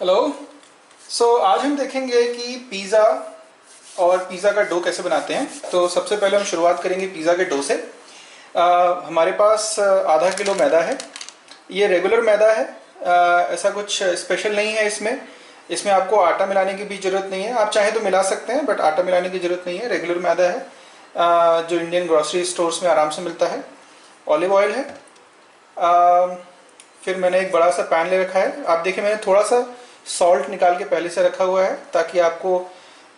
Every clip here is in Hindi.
हेलो। आज हम देखेंगे कि पिज़्ज़ा और पिज़्ज़ा का डो कैसे बनाते हैं। तो सबसे पहले हम शुरुआत करेंगे पिज़्ज़ा के डो से। हमारे पास आधा किलो मैदा है। ये रेगुलर मैदा है। ऐसा कुछ स्पेशल नहीं है इसमें। इसमें आपको आटा मिलाने की भी ज़रूरत नहीं है। आप चाहे तो मिला सकते हैं, बट आटा मिलाने की ज़रूरत नहीं है। रेगुलर मैदा है, जो इंडियन ग्रोसरी स्टोर्स में आराम से मिलता है। ऑलिव ऑयल है। अ, फिर मैंने एक बड़ा सा पैन ले रखा है। आप देखिए, मैंने थोड़ा सा सॉल्ट निकाल के पहले से रखा हुआ है ताकि आपको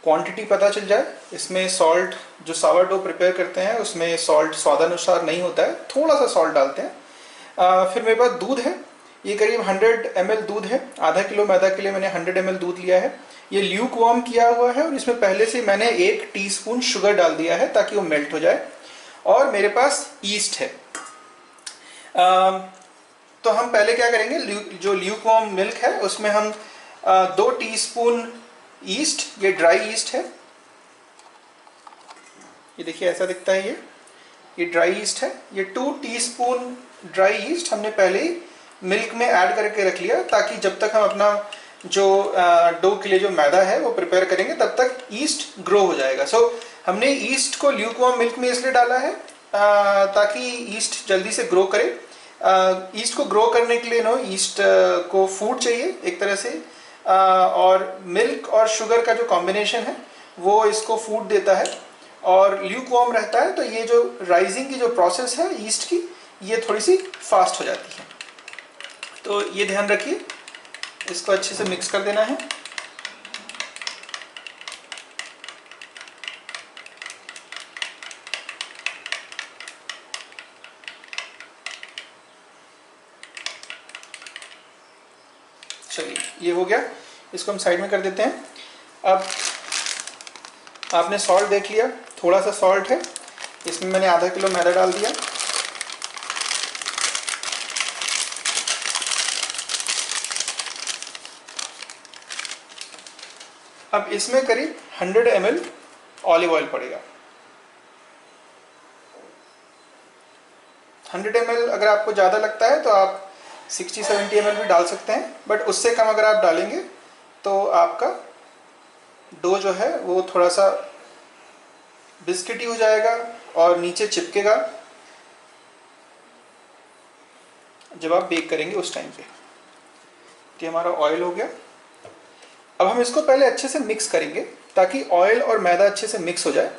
क्वांटिटी पता चल जाए। इसमें सॉल्ट, जो सावर डो प्रिपेयर करते हैं उसमें सॉल्ट स्वादानुसार नहीं होता है, थोड़ा सा सॉल्ट डालते हैं। फिर मेरे पास दूध है। ये करीब 100 ml दूध है। आधा किलो मैदा के लिए मैंने 100 ml दूध लिया है। ये ल्यूक वार्म किया हुआ है और इसमें पहले से मैंने 1 टीस्पून शुगर डाल दिया है ताकि वो मेल्ट हो जाए। और मेरे पास ईस्ट है। तो हम पहले क्या करेंगे, जो ल्यूकवार्म मिल्क है उसमें हम 2 टीस्पून ईस्ट, ये ड्राई ईस्ट है। ये देखिए ऐसा दिखता है। ये ड्राई ईस्ट है। ये 2 टीस्पून ड्राई ईस्ट हमने पहले ही मिल्क में ऐड करके रख लिया ताकि जब तक हम अपना जो डो के लिए जो मैदा है वो प्रिपेयर करेंगे तब तक ईस्ट ग्रो हो जाएगा। हमने ईस्ट को ल्यूकवार्म मिल्क में इसलिए डाला है ताकि ईस्ट जल्दी से ग्रो करे। ईस्ट को ग्रो करने के लिए ईस्ट को फूड चाहिए एक तरह से। और मिल्क और शुगर का जो कॉम्बिनेशन है वो इसको फूड देता है और ल्यूक वार्म रहता है। तो ये जो राइजिंग की जो प्रोसेस है ईस्ट की, ये थोड़ी सी फास्ट हो जाती है। तो ये ध्यान रखिए, इसको अच्छे से मिक्स कर देना है। चलिए, ये हो गया। इसको हम साइड में कर देते हैं। अब आपने सॉल्ट देख लिया, थोड़ा सा सॉल्ट है। इसमें मैंने आधा किलो मैदा डाल दिया। अब इसमें करीब 100 ml ऑलिव ऑयल पड़ेगा। 100 ml अगर आपको ज़्यादा लगता है तो आप 60-70 ml भी डाल सकते हैं, बट उससे कम अगर आप डालेंगे तो आपका डो जो है वो थोड़ा सा बिस्किटी हो जाएगा और नीचे चिपकेगा जब आप बेक करेंगे उस टाइम पे। तो हमारा ऑयल हो गया। अब हम इसको पहले अच्छे से मिक्स करेंगे ताकि ऑयल और मैदा अच्छे से मिक्स हो जाए।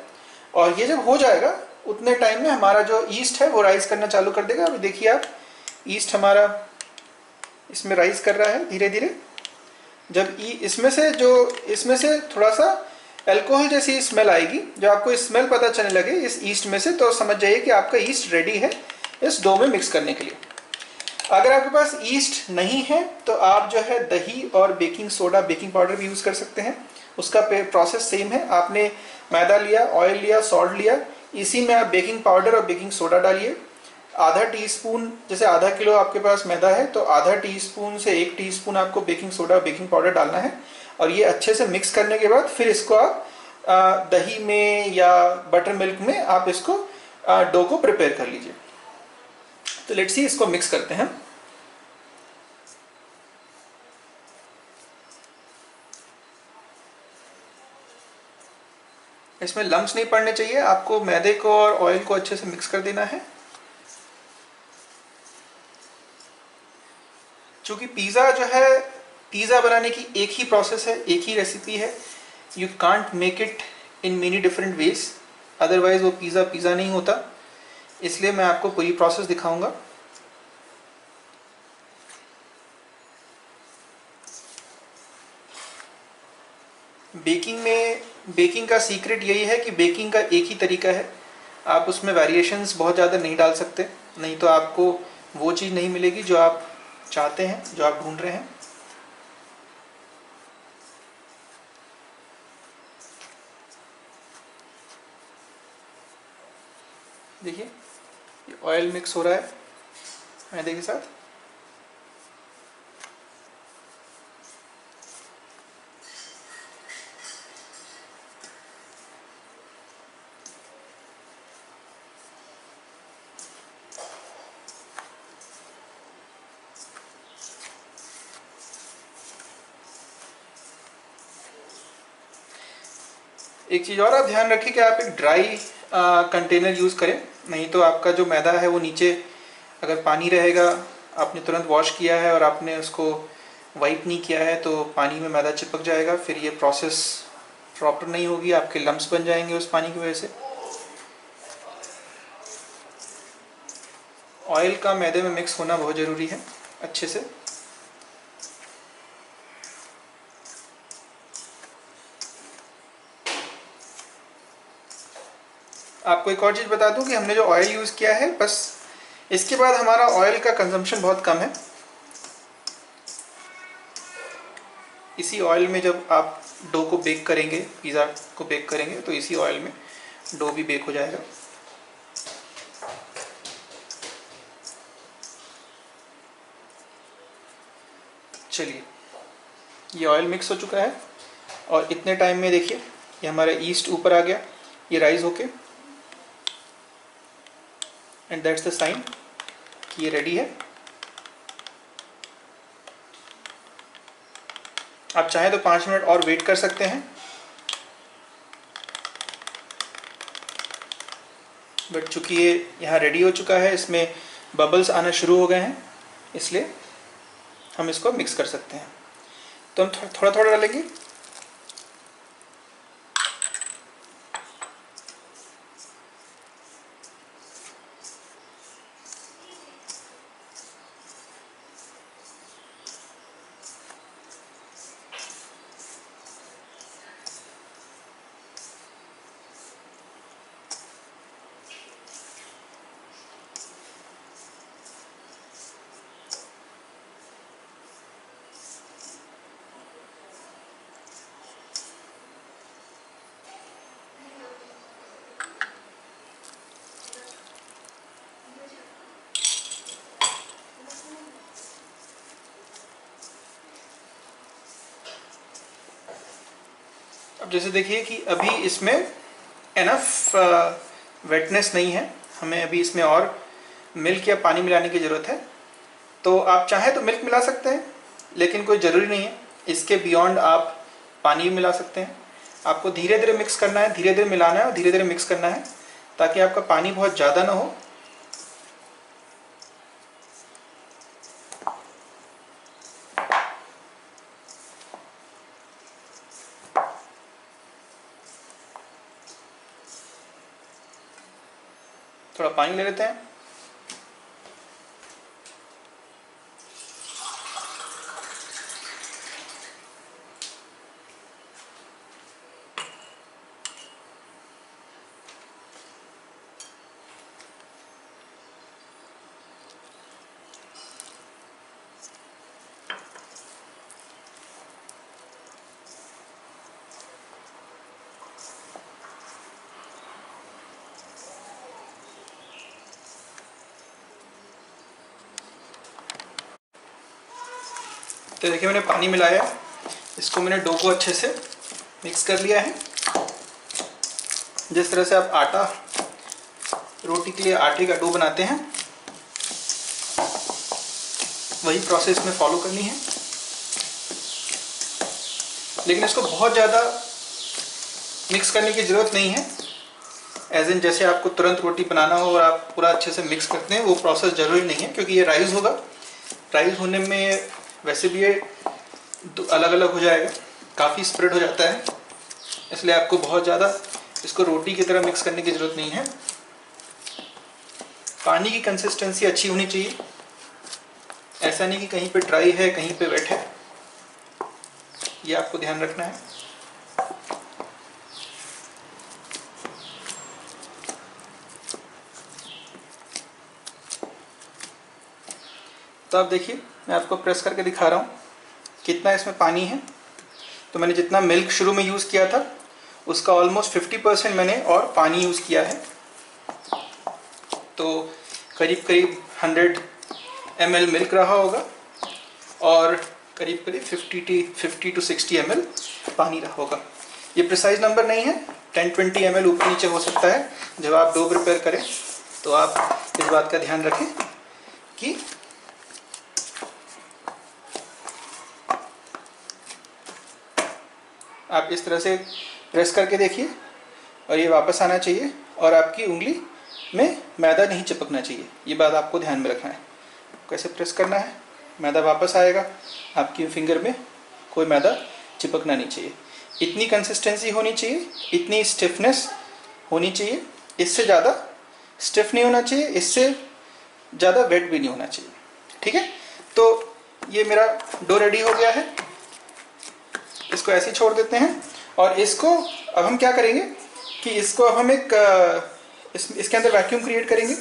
और ये जब हो जाएगा उतने टाइम में हमारा जो ईस्ट है वो राइज करना चालू कर देगा। अभी देखिए आप, ईस्ट हमारा इसमें राइज कर रहा है धीरे धीरे। जब इसमें से थोड़ा सा अल्कोहल जैसी स्मेल आएगी, जब आपको स्मेल पता चलने लगे इस ईस्ट में से, तो समझ जाइए कि आपका ईस्ट रेडी है इस डो में मिक्स करने के लिए। अगर आपके पास ईस्ट नहीं है तो आप जो है दही और बेकिंग सोडा, बेकिंग पाउडर भी यूज़ कर सकते हैं। उसका प्रोसेस सेम है। आपने मैदा लिया, ऑयल लिया, सॉल्ट लिया, इसी में आप बेकिंग पाउडर और बेकिंग सोडा डालिए। आधा टीस्पून, जैसे आधा किलो आपके पास मैदा है तो आधा टीस्पून से 1 टीस्पून आपको बेकिंग सोडा और बेकिंग पाउडर डालना है। और ये अच्छे से मिक्स करने के बाद फिर इसको आप दही में या बटर मिल्क में आप इसको डो को प्रिपेयर कर लीजिए। तो लेट्स सी, इसको मिक्स करते हैं। इसमें लम्स नहीं पड़ने चाहिए। आपको मैदे को और ऑयल को अच्छे से मिक्स कर देना है। चूंकि पिज़्ज़ा जो है, पिज़्ज़ा बनाने की एक ही प्रोसेस है, एक ही रेसिपी है। You can't make it in many different ways, otherwise वो पिज़्ज़ा पिज़्ज़ा नहीं होता। इसलिए मैं आपको पूरी प्रोसेस दिखाऊंगा। बेकिंग का सीक्रेट यही है कि बेकिंग का एक ही तरीका है। आप उसमें वेरिएशंस बहुत ज़्यादा नहीं डाल सकते, नहीं तो आपको वो चीज़ नहीं मिलेगी जो आप चाहते हैं, जो आप ढूंढ रहे हैं। देखिए, ये ऑयल मिक्स हो रहा है मैदे के साथ। एक चीज़ और आप ध्यान रखिए कि आप एक ड्राई कंटेनर यूज़ करें, नहीं तो आपका जो मैदा है वो नीचे अगर पानी रहेगा, आपने तुरंत वॉश किया है और आपने उसको वाइप नहीं किया है तो पानी में मैदा चिपक जाएगा, फिर ये प्रोसेस प्रॉपर नहीं होगी, आपके लम्प्स बन जाएंगे उस पानी की वजह से। ऑयल का मैदे में मिक्स होना बहुत ज़रूरी है अच्छे से। आपको एक और चीज़ बता दूं कि हमने जो ऑयल यूज़ किया है, बस इसके बाद हमारा ऑयल का कंजम्पशन बहुत कम है। इसी ऑयल में जब आप डो को बेक करेंगे, पिज़्ज़ा को बेक करेंगे, तो इसी ऑयल में डो भी बेक हो जाएगा। चलिए, ये ऑयल मिक्स हो चुका है और इतने टाइम में देखिए ये हमारा ईस्ट ऊपर आ गया, ये राइज होके, एंड दैट्स द साइन कि ये रेडी है। आप चाहें तो 5 मिनट और वेट कर सकते हैं, बट चूंकि ये यहाँ रेडी हो चुका है, इसमें बबल्स आना शुरू हो गए हैं, इसलिए हम इसको मिक्स कर सकते हैं। तो हम थोड़ा थोड़ा डालेंगे। अब जैसे देखिए कि अभी इसमें एनफ वेटनेस नहीं है, हमें अभी इसमें और मिल्क या पानी मिलाने की ज़रूरत है। तो आप चाहें तो मिल्क मिला सकते हैं, लेकिन कोई ज़रूरी नहीं है। इसके बियॉन्ड आप पानी भी मिला सकते हैं। आपको धीरे धीरे मिक्स करना है, धीरे धीरे मिलाना है और धीरे धीरे मिक्स करना है, ताकि आपका पानी बहुत ज़्यादा ना हो। थोड़ा पानी ले लेते हैं। तो देखिए मैंने पानी मिलाया, इसको मैंने डो को अच्छे से मिक्स कर लिया है। जिस तरह से आप आटा रोटी के लिए आटे का डो बनाते हैं, वही प्रोसेस में फॉलो करनी है। लेकिन इसको बहुत ज़्यादा मिक्स करने की ज़रूरत नहीं है, एज इन जैसे आपको तुरंत रोटी बनाना हो और आप पूरा अच्छे से मिक्स करते हैं, वो प्रोसेस ज़रूरी नहीं है, क्योंकि ये राइस होगा। राइस होने में वैसे भी ये अलग अलग हो जाएगा, काफ़ी स्प्रेड हो जाता है, इसलिए आपको बहुत ज़्यादा इसको रोटी की तरह मिक्स करने की ज़रूरत नहीं है। पानी की कंसिस्टेंसी अच्छी होनी चाहिए, ऐसा नहीं कि कहीं पे ड्राई है कहीं पे वेट है, ये आपको ध्यान रखना है। तो आप देखिए, मैं आपको प्रेस करके दिखा रहा हूँ कितना इसमें पानी है। तो मैंने जितना मिल्क शुरू में यूज़ किया था, उसका ऑलमोस्ट 50% मैंने और पानी यूज़ किया है। तो करीब करीब 100 ml मिल्क रहा होगा और करीब करीब 50 to 60 ml पानी रहा होगा। ये प्रिसाइज नंबर नहीं है, 10-20 ml ऊपर नीचे हो सकता है। जब आप डो प्रिपेयर करें तो आप इस बात का ध्यान रखें कि आप इस तरह से प्रेस करके देखिए और ये वापस आना चाहिए और आपकी उंगली में मैदा नहीं चिपकना चाहिए। ये बात आपको ध्यान में रखना है। कैसे प्रेस करना है, मैदा वापस आएगा, आपकी फिंगर में कोई मैदा चिपकना नहीं चाहिए। इतनी कंसिस्टेंसी होनी चाहिए, इतनी स्टिफनेस होनी चाहिए। इससे ज़्यादा स्टिफ नहीं होना चाहिए, इससे ज़्यादा वेट भी नहीं होना चाहिए। ठीक है, तो ये मेरा डो रेडी हो गया है। इसको ऐसे ही छोड़ देते हैं और इसको अब हम क्या करेंगे कि इसको अब हम एक इसके अंदर वैक्यूम क्रिएट करेंगे।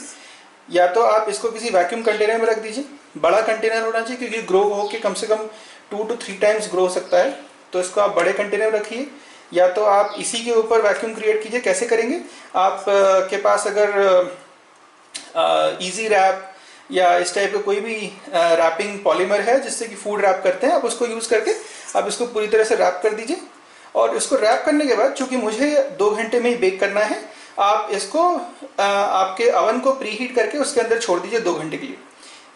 या तो आप इसको किसी वैक्यूम कंटेनर में रख दीजिए, बड़ा कंटेनर होना चाहिए क्योंकि ग्रो होके कम से कम 2 to 3 टाइम्स ग्रो हो सकता है। तो इसको आप बड़े कंटेनर में रखिए या तो आप इसी के ऊपर वैक्यूम क्रिएट कीजिए। कैसे करेंगे, आप के पास अगर इजी रैप या इस टाइप का कोई भी रैपिंग पॉलीमर है जिससे कि फूड रैप करते हैं, आप उसको यूज़ करके आप इसको पूरी तरह से रैप कर दीजिए। और इसको रैप करने के बाद चूंकि मुझे 2 घंटे में ही बेक करना है, आप इसको आपके अवन को प्री हीट करके उसके अंदर छोड़ दीजिए 2 घंटे के लिए।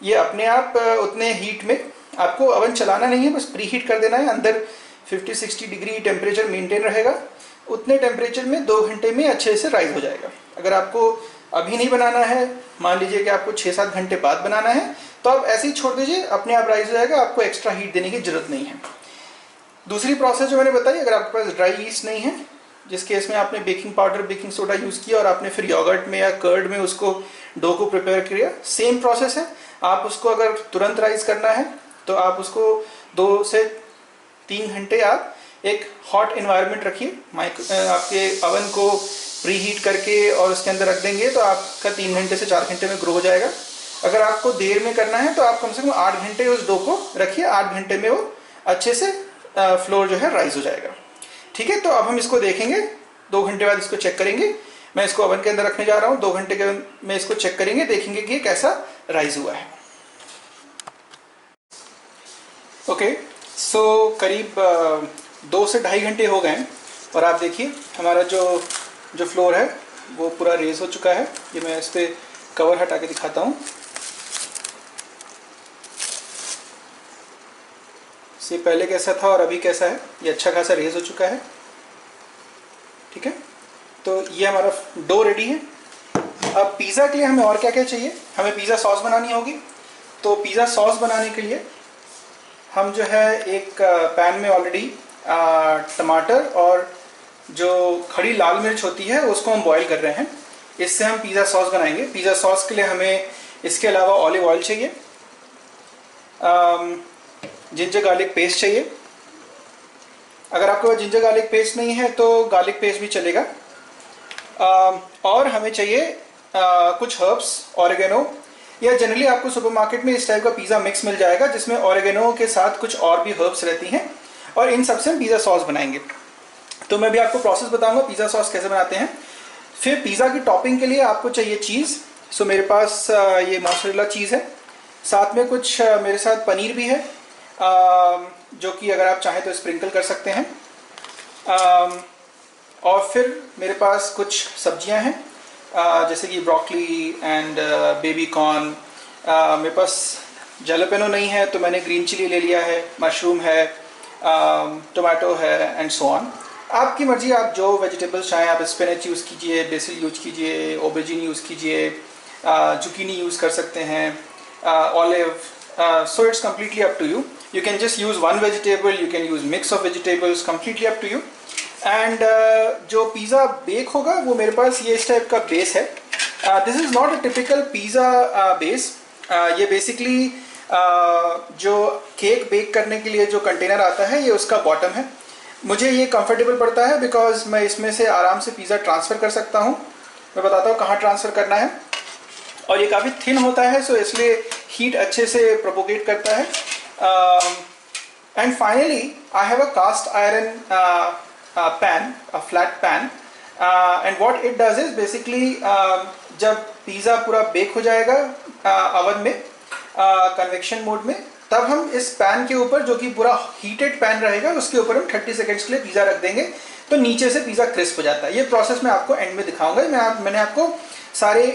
ये अपने आप उतने हीट में, आपको अवन चलाना नहीं है, बस प्री हीट कर देना है। अंदर 50-60 डिग्री टेम्परेचर मेंटेन रहेगा। उतने टेम्परेचर में 2 घंटे में अच्छे से राइज हो जाएगा। अगर आपको अभी नहीं बनाना है, मान लीजिए कि आपको 6-7 घंटे बाद बनाना है, तो आप ऐसे ही छोड़ दीजिए, अपने आप राइज हो जाएगा। आपको एक्स्ट्रा हीट देने की जरूरत नहीं है। दूसरी प्रोसेस जो मैंने बताई, अगर आपके पास ड्राई ईस्ट नहीं है, जिस केस में आपने baking powder, baking soda use किया और आपने फिर योगर्ट में या कर्ड में उसको डो को प्रिपेयर किया, सेम प्रोसेस है। आप उसको अगर तुरंत राइज करना है तो आप उसको 2 से 3 घंटे आप एक हॉट इन्वायरमेंट रखिए। आपके अवन को प्री हीट करके और उसके अंदर रख देंगे तो आपका 3 घंटे से 4 घंटे में ग्रो हो जाएगा। अगर आपको देर में करना है तो आप कम से कम 8 घंटे उस डो को रखिए। 8 घंटे में वो अच्छे से फ्लोर जो है राइज हो जाएगा। ठीक है, तो अब हम इसको देखेंगे, 2 घंटे बाद इसको चेक करेंगे। मैं इसको ओवन के अंदर रखने जा रहा हूँ, 2 घंटे के में इसको चेक करेंगे, देखेंगे कि ये कैसा राइज हुआ है। ओके, सो करीब 2 से 2.5 घंटे हो गए हैं और आप देखिए हमारा जो फ्लोर है वो पूरा रेज हो चुका है। ये मैं इस पर कवर हटा के दिखाता हूँ। से पहले कैसा था और अभी कैसा है, ये अच्छा खासा रेज हो चुका है। ठीक है, तो ये हमारा डो रेडी है। अब पिज़्ज़ा के लिए हमें और क्या क्या चाहिए, हमें पिज़्ज़ा सॉस बनानी होगी। तो पिज़्ज़ा सॉस बनाने के लिए हम जो है एक पैन में ऑलरेडी टमाटर और जो खड़ी लाल मिर्च होती है उसको हम बॉईल कर रहे हैं। इससे हम पिज़्ज़ा सॉस बनाएंगे। पिज़्ज़ा सॉस के लिए हमें इसके अलावा ऑलिव ऑयल चाहिए, जिंजर गार्लिक पेस्ट चाहिए। अगर आपके पास जिंजर गार्लिक पेस्ट नहीं है तो गार्लिक पेस्ट भी चलेगा। और हमें चाहिए कुछ हर्ब्स, ऑरिगेनो, या जनरली आपको सुपरमार्केट में इस टाइप का पिज़्ज़ा मिक्स मिल जाएगा जिसमें ऑरिगेनो के साथ कुछ और भी हर्ब्स रहती हैं, और इन सबसे हम पिज़्ज़ा सॉस बनाएंगे। तो मैं भी आपको प्रोसेस बताऊंगा पिज़्ज़ा सॉस कैसे बनाते हैं। फिर पिज़्ज़ा की टॉपिंग के लिए आपको चाहिए चीज़। सो मेरे पास ये मोज़रेला चीज़ है, साथ में कुछ मेरे साथ पनीर भी है, जो कि अगर आप चाहें तो स्प्रिंकल कर सकते हैं। और फिर मेरे पास कुछ सब्जियां हैं, जैसे कि ब्रोकली एंड बेबी कॉर्न। मेरे पास जैलापेनो नहीं है तो मैंने ग्रीन चिली ले लिया है, मशरूम है, टोमेटो है एंड सो ऑन। आपकी मर्जी, आप जो वेजिटेबल्स चाहें, आप स्पिनच यूज़ कीजिए, बेसिल यूज़ कीजिए, ऑबेजिन यूज़ कीजिए, जुकीनी यूज़ कर सकते हैं, olive. So it's completely up to you. You can just use one vegetable, you can use mix of vegetables, completely up to you. And जो पिज़्ज़ा बेक होगा वो मेरे पास ये इस टाइप का बेस है। This is not a typical pizza base. ये बेसिकली जो केक बेक करने के लिए जो कंटेनर आता है ये उसका बॉटम है। मुझे ये कंफर्टेबल पड़ता है बिकॉज मैं इसमें से आराम से पिज़्ज़ा ट्रांसफ़र कर सकता हूँ। मैं बताता हूँ कहाँ ट्रांसफ़र करना है। और ये काफ़ी थिन होता है, सो इसलिए हीट अच्छे से प्रोपोगेट करता है। And finally I have a cast iron pan, a flat pan, and what it does is basically जब पिज़्ज़ा पूरा बेक हो जाएगा अवन में कन्वेक्शन मोड में, तब हम इस पैन के ऊपर, जो कि पूरा हीटेड पैन रहेगा, उसके ऊपर हम 30 सेकेंड्स के लिए पिज़्ज़ा रख देंगे तो नीचे से पिज़्ज़ा क्रिस्प हो जाता है। ये प्रोसेस मैं आपको एंड में दिखाऊंगा। मैंने आपको सारे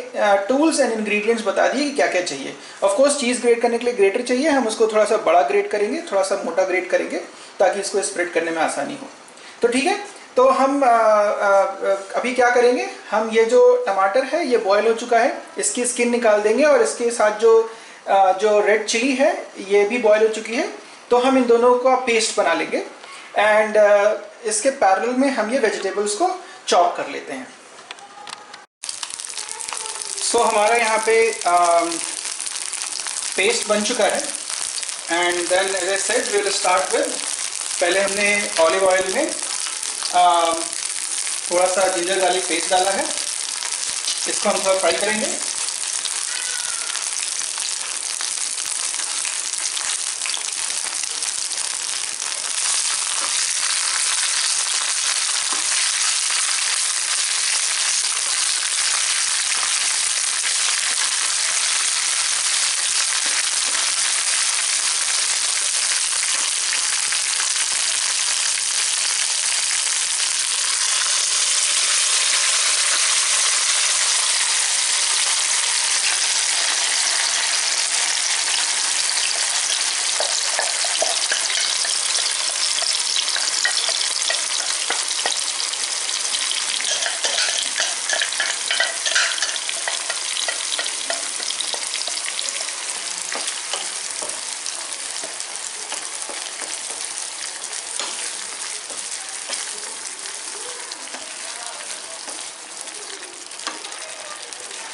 टूल्स एंड इंग्रेडिएंट्स बता दिए कि क्या क्या चाहिए। ऑफ कोर्स चीज़ ग्रेट करने के लिए ग्रेटर चाहिए, हम उसको थोड़ा सा बड़ा ग्रेट करेंगे, थोड़ा सा मोटा ग्रेट करेंगे ताकि इसको स्प्रेड करने में आसानी हो। तो ठीक है, तो हम अभी क्या करेंगे, हम ये जो टमाटर है ये बॉयल हो चुका है, इसकी स्किन निकाल देंगे और इसके साथ जो रेड चिली है ये भी बॉयल हो चुकी है। तो हम इन दोनों का पेस्ट बना लेंगे एंड इसके पैरेलल में हम ये वेजिटेबल्स को चॉप कर लेते हैं। सो हमारा यहाँ पे पेस्ट बन चुका है and then as I said we will start with, पहले हमने ऑलिव ऑयल में थोड़ा सा जिंजर गार्लिक पेस्ट डाला है, इसको हम थोड़ा फ्राई करेंगे।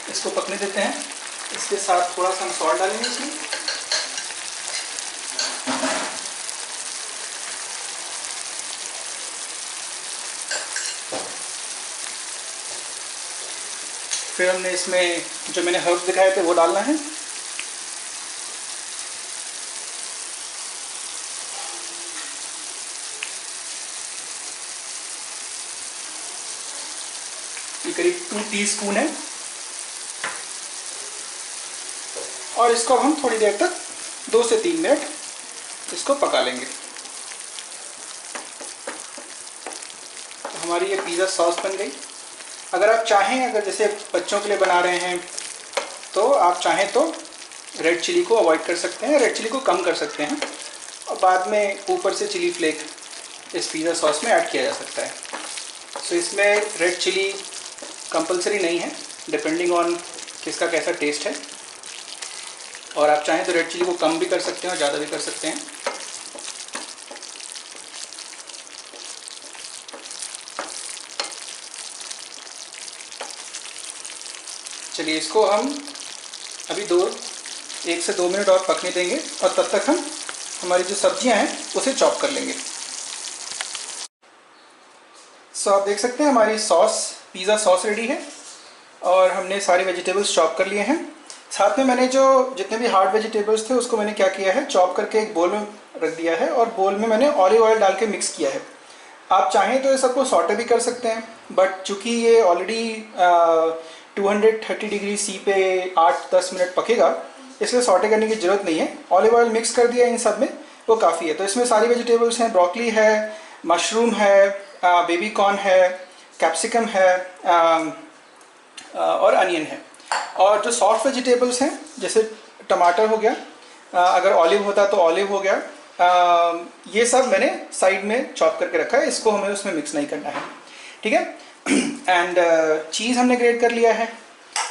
इसको पकने देते हैं, इसके साथ थोड़ा सा हम सॉल्ट डालेंगे इसमें। फिर हमने इसमें जो मैंने हर्ब्स दिखाए थे वो डालना है। ये करीब 2 टीस्पून है और इसको अब हम थोड़ी देर तक 2 से 3 मिनट इसको पका लेंगे। तो हमारी ये पिज़्ज़ा सॉस बन गई। अगर आप चाहें, अगर जैसे बच्चों के लिए बना रहे हैं तो आप चाहें तो रेड चिली को अवॉइड कर सकते हैं, रेड चिली को कम कर सकते हैं और बाद में ऊपर से चिली फ्लेक इस पिज़्ज़ा सॉस में ऐड किया जा सकता है। सो इसमें रेड चिली कंपलसरी नहीं है, डिपेंडिंग ऑन किसका कैसा टेस्ट है, और आप चाहें तो रेड चिली को कम भी कर सकते हैं और ज़्यादा भी कर सकते हैं। चलिए इसको हम अभी 1 से 2 मिनट और पकने देंगे और तब तक हम हमारी जो सब्जियां हैं उसे चॉप कर लेंगे। सो आप देख सकते हैं हमारी सॉस, पिज़्ज़ा सॉस रेडी है और हमने सारे वेजिटेबल्स चॉप कर लिए हैं। साथ में मैंने जो जितने भी हार्ड वेजिटेबल्स थे उसको मैंने क्या किया है, चॉप करके एक बोल में रख दिया है और बोल में मैंने ऑलिव ऑयल डाल के मिक्स किया है। आप चाहें तो ये सबको सॉटे भी कर सकते हैं, बट चूँकि ये ऑलरेडी 230 डिग्री सी पे 8-10 मिनट पकेगा, इसलिए सॉटे करने की ज़रूरत नहीं है। ऑलिव ऑयल मिक्स कर दिया इन सब में, वो काफ़ी है। तो इसमें सारी वेजिटेबल्स हैं, ब्रोकली है, मशरूम है, बेबी कॉर्न है, कैप्सिकम है और अनियन है। और जो सॉफ्ट वेजिटेबल्स हैं जैसे टमाटर हो गया, अगर ऑलिव होता तो ऑलिव हो गया, ये सब मैंने साइड में चॉप करके रखा है, इसको हमें उसमें मिक्स नहीं करना है, ठीक है। एंड चीज़ हमने ग्रेट कर लिया है।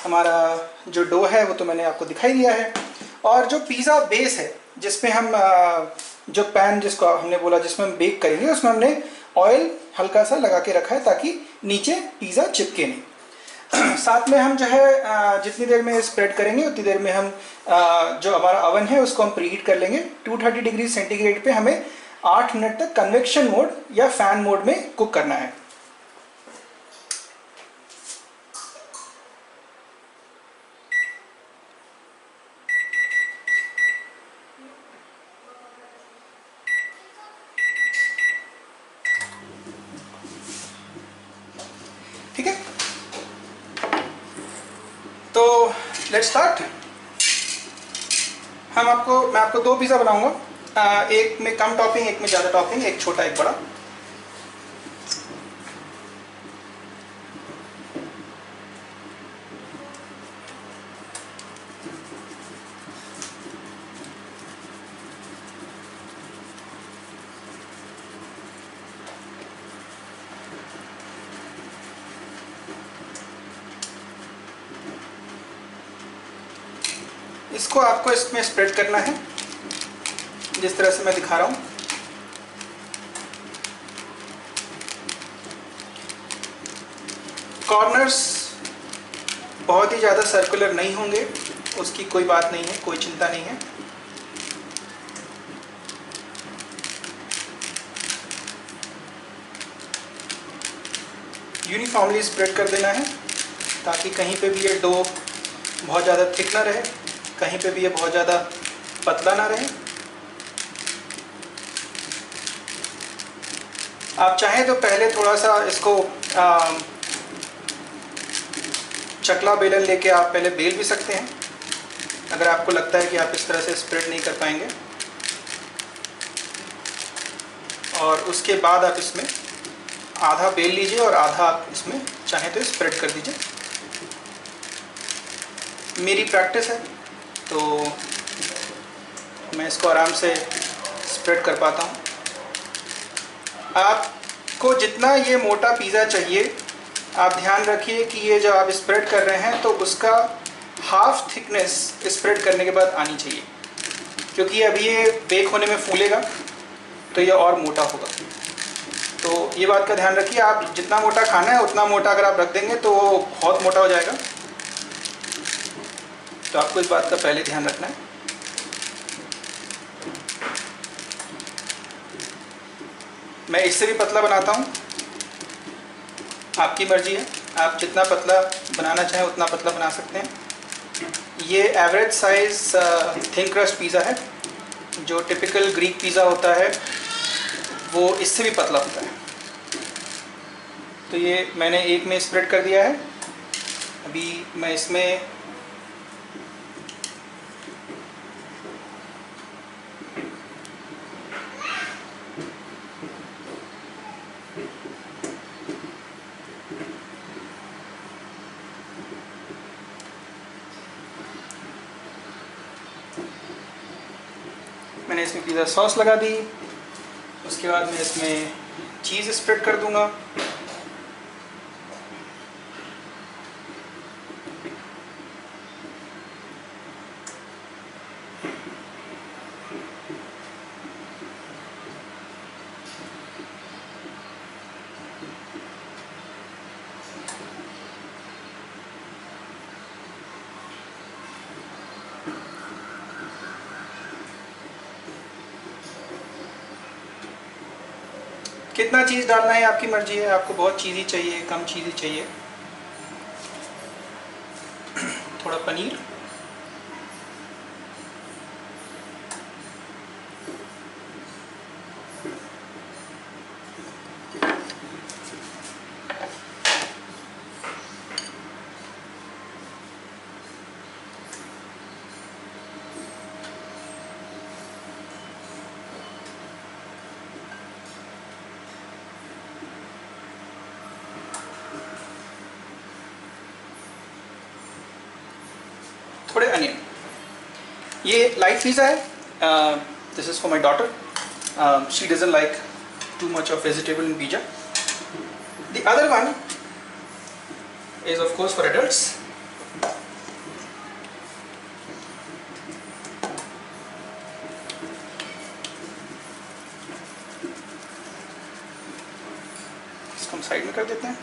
हमारा जो डो है वो तो मैंने आपको दिखाई दिया है। और जो पिज़्ज़ा बेस है जिसमें हम जो पैन जिसको हमने बोला जिसमें हम बेक करेंगे, उसमें हमने ऑयल हल्का सा लगा के रखा है ताकि नीचे पिज़्ज़ा चिपके नहीं। साथ में हम जो है जितनी देर में स्प्रेड करेंगे उतनी देर में हम जो हमारा अवन है उसको हम प्रीहीट कर लेंगे। 230 डिग्री सेंटीग्रेड पे हमें 8 मिनट तक कन्वेक्शन मोड या फैन मोड में कुक करना है। ठीक है, तो लेट्स स्टार्ट। मैं आपको 2 पिज़्ज़ा बनाऊंगा, एक में कम टॉपिंग, एक में ज़्यादा टॉपिंग, एक छोटा एक बड़ा। इसको आपको इसमें स्प्रेड करना है जिस तरह से मैं दिखा रहा हूँ। कॉर्नर्स बहुत ही ज़्यादा सर्कुलर नहीं होंगे, उसकी कोई बात नहीं है, कोई चिंता नहीं है। यूनिफॉर्मली स्प्रेड कर देना है ताकि कहीं पे भी ये डो बहुत ज़्यादा थिक ना रहे, कहीं पे भी ये बहुत ज़्यादा पतला ना रहे। आप चाहें तो पहले थोड़ा सा इसको चकला बेलन लेके आप पहले बेल भी सकते हैं, अगर आपको लगता है कि आप इस तरह से स्प्रेड नहीं कर पाएंगे। और उसके बाद आप इसमें आधा बेल लीजिए और आधा आप इसमें चाहें तो स्प्रेड कर दीजिए। मेरी प्रैक्टिस है तो मैं इसको आराम से स्प्रेड कर पाता हूँ। आपको जितना ये मोटा पिज़्ज़ा चाहिए, आप ध्यान रखिए कि ये जो आप स्प्रेड कर रहे हैं तो उसका हाफ थिकनेस स्प्रेड करने के बाद आनी चाहिए, क्योंकि अभी ये बेक होने में फूलेगा तो ये और मोटा होगा। तो ये बात का ध्यान रखिए, आप जितना मोटा खाना है उतना मोटा अगर आप रख देंगे तो वो बहुत मोटा हो जाएगा। तो आपको इस बात का पहले ध्यान रखना है। मैं इससे भी पतला बनाता हूँ, आपकी मर्जी है, आप जितना पतला बनाना चाहें उतना पतला बना सकते हैं। ये average size thin crust pizza है। जो टिपिकल ग्रीक पिज़्ज़ा होता है वो इससे भी पतला होता है। तो ये मैंने एक में स्प्रेड कर दिया है। अभी मैं इसमें पिज़्ज़ा सॉस लगा दी। उसके बाद मैं इसमें चीज़ स्प्रेड कर दूंगा। कितना चीज़ डालना है आपकी मर्जी है, आपको बहुत चीज़ी चाहिए, कम चीज़ी चाहिए। थोड़ा पनीर, थोड़े अनियन। ये लाइट पिज़्ज़ा है। This is for my daughter. She doesn't like too much of vegetable in pizza. The other one is of course for adults. इसको हम साइड में कर देते हैं।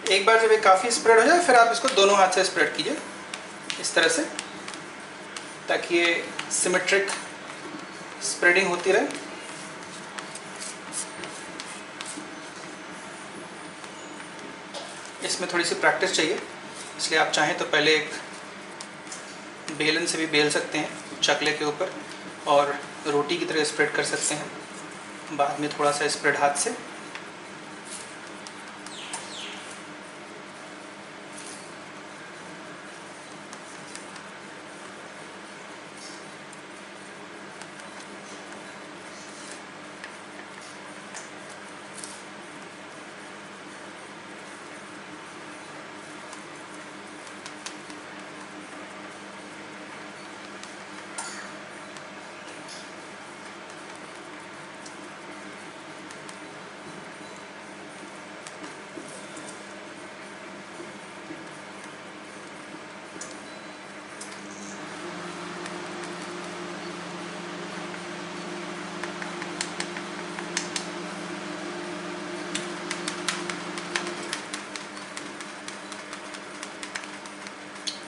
एक बार जब ये काफ़ी स्प्रेड हो जाए फिर आप इसको दोनों हाथ से स्प्रेड कीजिए इस तरह से, ताकि ये सिमेट्रिक स्प्रेडिंग होती रहे। इसमें थोड़ी सी प्रैक्टिस चाहिए, इसलिए आप चाहें तो पहले एक बेलन से भी बेल सकते हैं चकले के ऊपर और रोटी की तरह स्प्रेड कर सकते हैं, बाद में थोड़ा सा स्प्रेड हाथ से।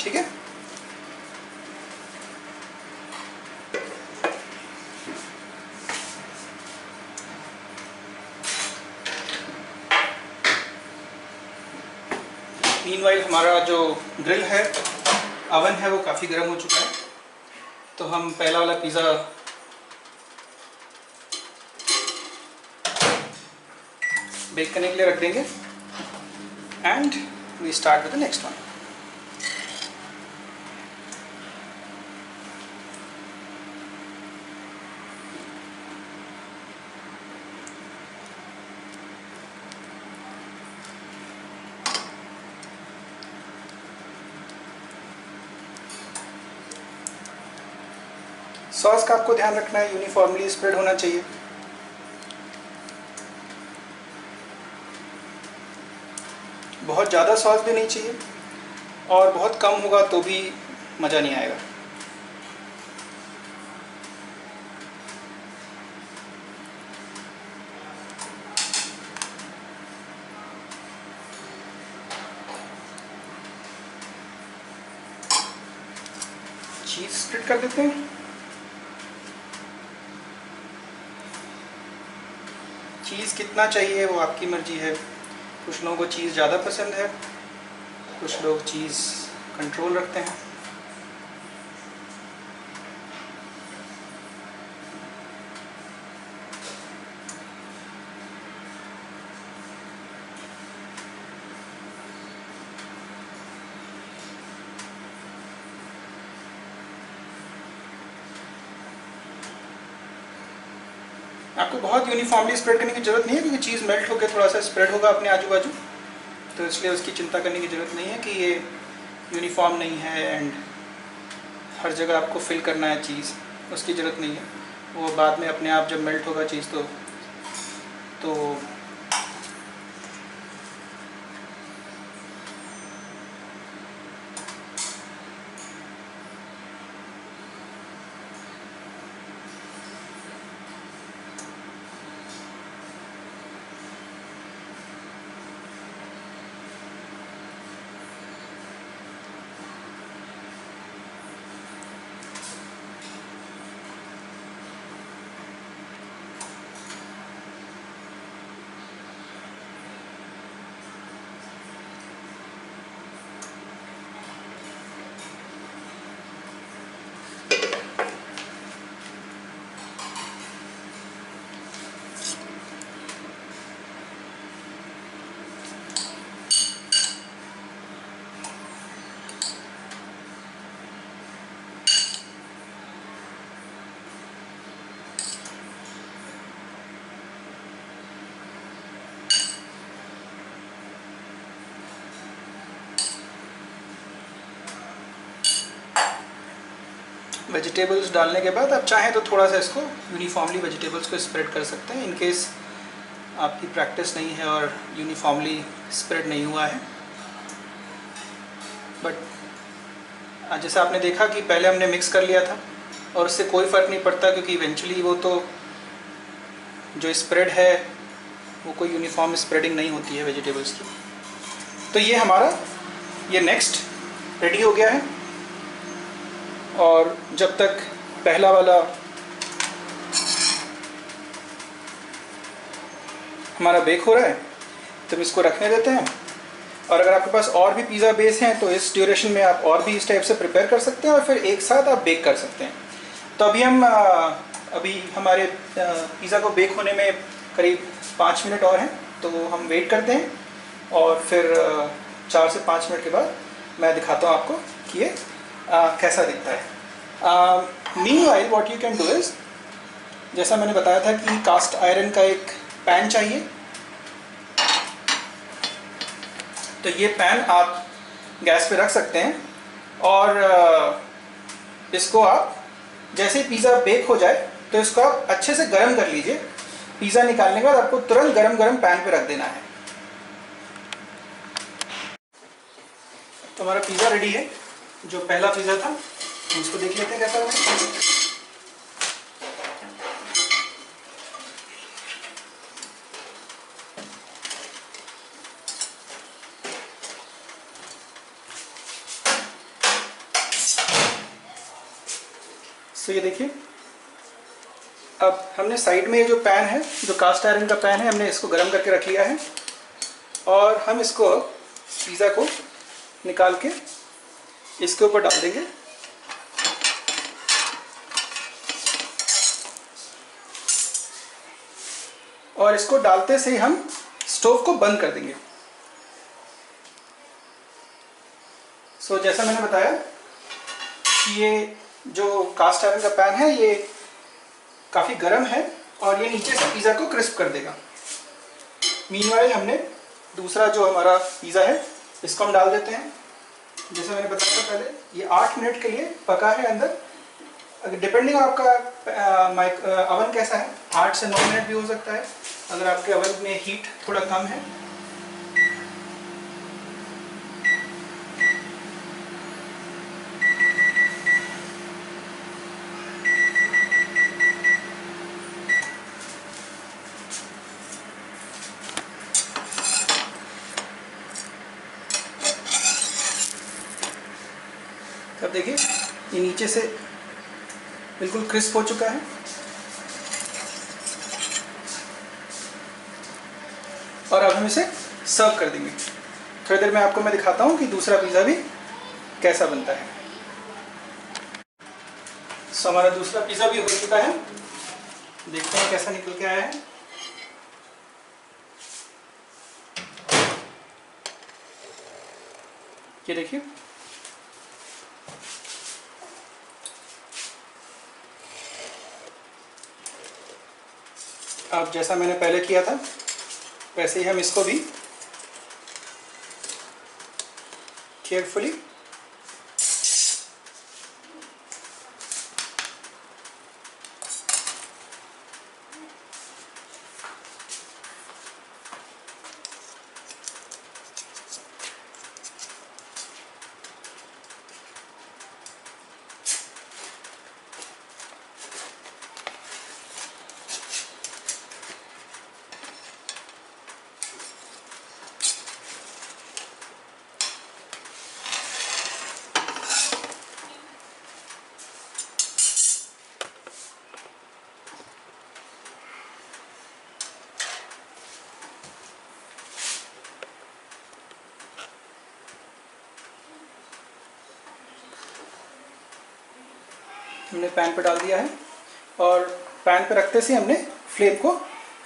ठीक है, मीनवाइल हमारा जो ग्रिल है, अवन है, वो काफ़ी गर्म हो चुका है। तो हम पहला वाला पिज़्ज़ा बेक करने के लिए रख देंगे and we start with the next one. Sauce का आपको ध्यान रखना है, यूनिफॉर्मली स्प्रेड होना चाहिए। बहुत ज़्यादा सॉस भी नहीं चाहिए और बहुत कम होगा तो भी मज़ा नहीं आएगा। चीज़ स्प्रेड कर देते हैं। चीज़ कितना चाहिए वो आपकी मर्ज़ी है। कुछ लोगों को चीज़ ज़्यादा पसंद है, कुछ लोग चीज़ कंट्रोल रखते हैं। आपको बहुत यूनिफॉर्मली स्प्रेड करने की ज़रूरत नहीं है, क्योंकि चीज़ मेल्ट होकर थोड़ा सा स्प्रेड होगा अपने आजू बाजू, तो इसलिए उसकी चिंता करने की ज़रूरत नहीं है कि ये यूनिफॉर्म नहीं है एंड हर जगह आपको फिल करना है चीज़, उसकी ज़रूरत नहीं है। वो बाद में अपने आप जब मेल्ट होगा चीज़ तो वेजिटेबल्स डालने के बाद आप चाहें तो थोड़ा सा इसको यूनिफॉर्मली वेजिटेबल्स को स्प्रेड कर सकते हैं, इन केस आपकी प्रैक्टिस नहीं है और यूनिफॉर्मली स्प्रेड नहीं हुआ है। बट जैसा आपने देखा कि पहले हमने मिक्स कर लिया था और उससे कोई फ़र्क नहीं पड़ता, क्योंकि इवेंचुअली वो तो जो स्प्रेड है वो कोई यूनिफॉर्म स्प्रेडिंग नहीं होती है वेजिटेबल्स की। तो ये हमारा नेक्स्ट रेडी हो गया है, और जब तक पहला वाला हमारा बेक हो रहा है तो हम इसको रखने देते हैं और अगर आपके पास और भी पिज़्ज़ा बेस हैं तो इस ड्यूरेशन में आप और भी इस टाइप से प्रिपेयर कर सकते हैं और फिर एक साथ आप बेक कर सकते हैं। तो अभी हमारे पिज़्ज़ा को बेक होने में करीब 5 मिनट और हैं, तो हम वेट करते हैं और फिर 4 से 5 मिनट के बाद मैं दिखाता हूँ आपको कि ये कैसा दिखता है। Meanwhile what you can do is, जैसा मैंने बताया था कि कास्ट आयरन का एक पैन चाहिए, तो ये पैन आप गैस पे रख सकते हैं और इसको आप जैसे पिज़्ज़ा बेक हो जाए तो इसको आप अच्छे से गर्म कर लीजिए। पिज़्ज़ा निकालने के बाद आपको तुरंत गरम गरम पैन पे रख देना है। तो हमारा पिज़्ज़ा रेडी है, जो पहला पिज़्ज़ा था हम इसको देख लेते हैं कैसा बना। तो ये देखिए, अब हमने साइड में ये जो पैन है, जो कास्ट आयरन का पैन है, हमने इसको गर्म करके रख लिया है और हम इसको पिज़्ज़ा को निकाल के इसके ऊपर डाल देंगे। और इसको डालते से ही हम स्टोव को बंद कर देंगे। सो जैसा मैंने बताया कि ये जो कास्ट आयरन का पैन है ये काफ़ी गर्म है और ये नीचे से पिज़्ज़ा को क्रिस्प कर देगा। मीनवाइल हमने दूसरा जो हमारा पिज़्ज़ा है इसको हम डाल देते हैं। जैसे मैंने बताया था पहले, ये 8 मिनट के लिए पका है अंदर। अगर डिपेंडिंग आपका अवन कैसा है, 8 से 9 मिनट भी हो सकता है अगर आपके अवन में हीट थोड़ा कम है। अब देखिए ये नीचे से बिल्कुल क्रिस्प हो चुका है और अब हम इसे सर्व कर देंगे। थोड़ी देर में आपको मैं दिखाता हूँ कि दूसरा पिज़्ज़ा भी कैसा बनता है। सो हमारा दूसरा पिज़्ज़ा भी हो चुका है, देखते हैं कैसा निकल के आया है। ये देखिए, अब जैसा मैंने पहले किया था वैसे ही हम इसको भी केयरफुली हमने पैन पे डाल दिया है और पैन पे रखते से हमने फ्लेम को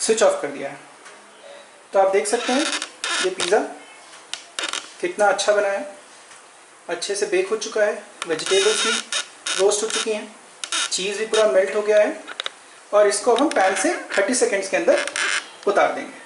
स्विच ऑफ कर दिया है। तो आप देख सकते हैं ये पिज़्ज़ा कितना अच्छा बना है, अच्छे से बेक हो चुका है, वेजिटेबल्स भी रोस्ट हो चुकी हैं, चीज़ भी पूरा मेल्ट हो गया है और इसको हम पैन से 30 सेकेंड्स के अंदर उतार देंगे।